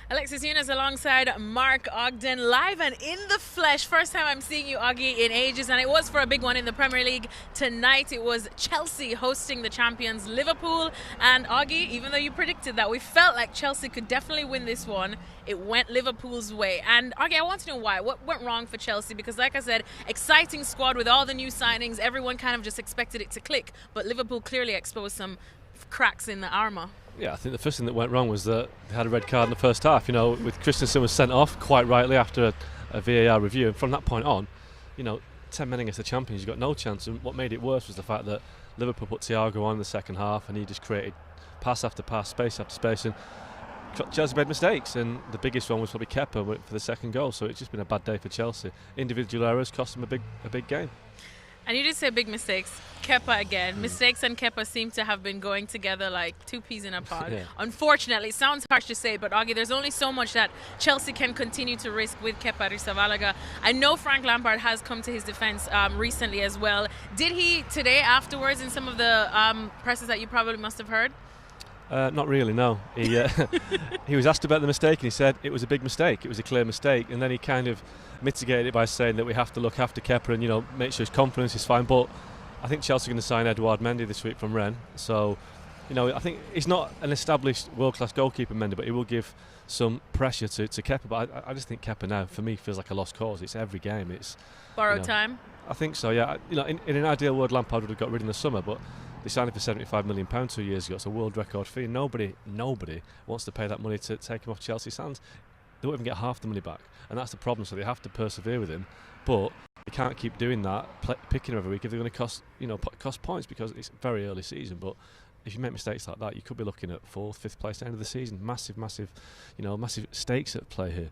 Alexis Yunus alongside Mark Ogden, live and in the flesh. First time I'm seeing you, Augie, in ages, and it was for a big one in the Premier League tonight. It was Chelsea hosting the champions Liverpool. And Augie, even though you predicted that, we felt like Chelsea could definitely win this one. It went Liverpool's way. And Augie, I want to know why. What went wrong for Chelsea? Because like I said, exciting squad with all the new signings. Everyone kind of just expected it to click. But Liverpool clearly exposed some cracks in the armour. Yeah, I think the first thing that went wrong was that they had a red card in the first half. You know, with Christensen was sent off quite rightly after a VAR review, and from that point on, 10 men against the champions, you got no chance. And what made it worse was the fact that Liverpool put Thiago on in the second half, and he just created pass after pass, space after space, and Chelsea made mistakes. And the biggest one was probably Kepa for the second goal. So it's just been a bad day for Chelsea. Individual errors cost them a big game. And you did say big mistakes. Kepa again. Mistakes and Kepa seem to have been going together like two peas in a pod. Yeah. Unfortunately, it sounds harsh to say, but Augie, there's only so much that Chelsea can continue to risk with Kepa Arrizabalaga. I know Frank Lampard has come to his defence recently as well. Did he today afterwards in some of the presses that you probably must have heard? Not really, no. He was asked about the mistake and he said it was a big mistake. It was a clear mistake, and then he kind of mitigated it by saying that we have to look after Kepa and make sure his confidence is fine. But I think Chelsea are going to sign Edouard Mendy this week from Rennes. So, I think he's not an established world-class goalkeeper, Mendy, but he will give some pressure to Kepa. But I just think Kepa now, for me, feels like a lost cause. It's every game. It's borrowed time. I think so. Yeah. In an ideal world, Lampard would have got rid in the summer, but they signed him for £75 million 2 years ago. It's a world record fee. Nobody wants to pay that money to take him off Chelsea's hands. They won't even get half the money back, and that's the problem. So they have to persevere with him, but they can't keep doing that, picking him every week if they're going to cost points, because it's very early season. But if you make mistakes like that, you could be looking at 4th, 5th place at the end of the season. Massive stakes at play here.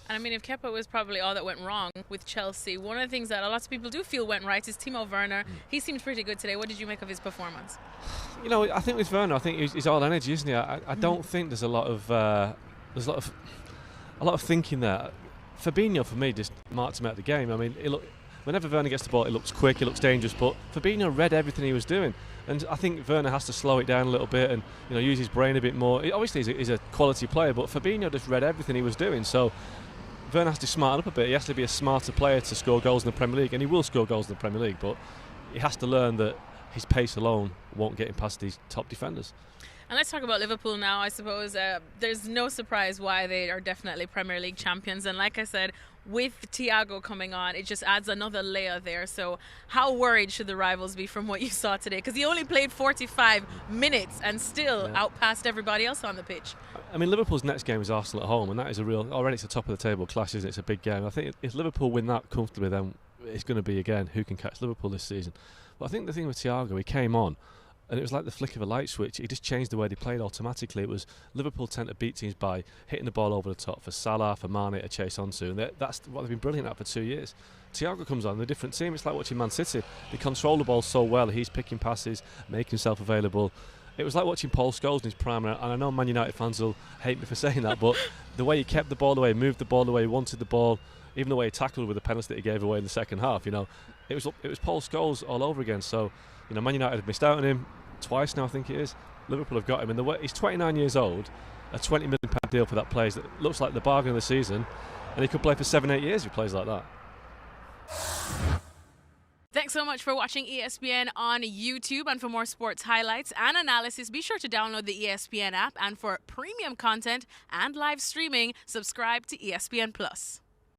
And I mean, if Kepa was probably all that went wrong with Chelsea, one of the things that a lot of people do feel went right is Timo Werner. He seemed pretty good today. What did you make of his performance? I think with Werner, I think he's all energy, isn't he? I don't think there's a lot of thinking there. Fabinho, for me, just marked him out of the game. I mean, whenever Werner gets the ball, it looks quick, it looks dangerous, but Fabinho read everything he was doing. And I think Werner has to slow it down a little bit and use his brain a bit more. Obviously, he's a quality player, but Fabinho just read everything he was doing. So Werner has to smarten up a bit. He has to be a smarter player to score goals in the Premier League, and he will score goals in the Premier League, but he has to learn that his pace alone won't get him past these top defenders. And let's talk about Liverpool now. I suppose there's no surprise why they are definitely Premier League champions. And like I said, with Thiago coming on, it just adds another layer there. So how worried should the rivals be from what you saw today? Because he only played 45 minutes and still outpassed everybody else on the pitch. I mean, Liverpool's next game is Arsenal at home, and that is already it's a top of the table clash, isn't it? It's a big game. I think if Liverpool win that comfortably, then it's going to be, again, who can catch Liverpool this season. But I think the thing with Thiago, he came on, and it was like the flick of a light switch. He just changed the way they played automatically. It was Liverpool tend to beat teams by hitting the ball over the top for Salah, for Mane to chase onto, and that's what they've been brilliant at for 2 years. Thiago comes on, they're a different team. It's like watching Man City. They control the ball so well. He's picking passes, making himself available. It was like watching Paul Scholes in his prime, and I know Man United fans will hate me for saying that, but the way he kept the ball away, moved the ball away, wanted the ball, even the way he tackled with the penalty that he gave away in the second half, it was Paul Scholes all over again. So, Man United have missed out on him twice now, I think it is. Liverpool have got him, and he's 29 years old. A £20 million deal for that player that looks like the bargain of the season, and he could play for 7-8 years if he plays like that. Thanks so much for watching ESPN on YouTube, and for more sports highlights and analysis, be sure to download the ESPN app, and for premium content and live streaming, subscribe to ESPN Plus.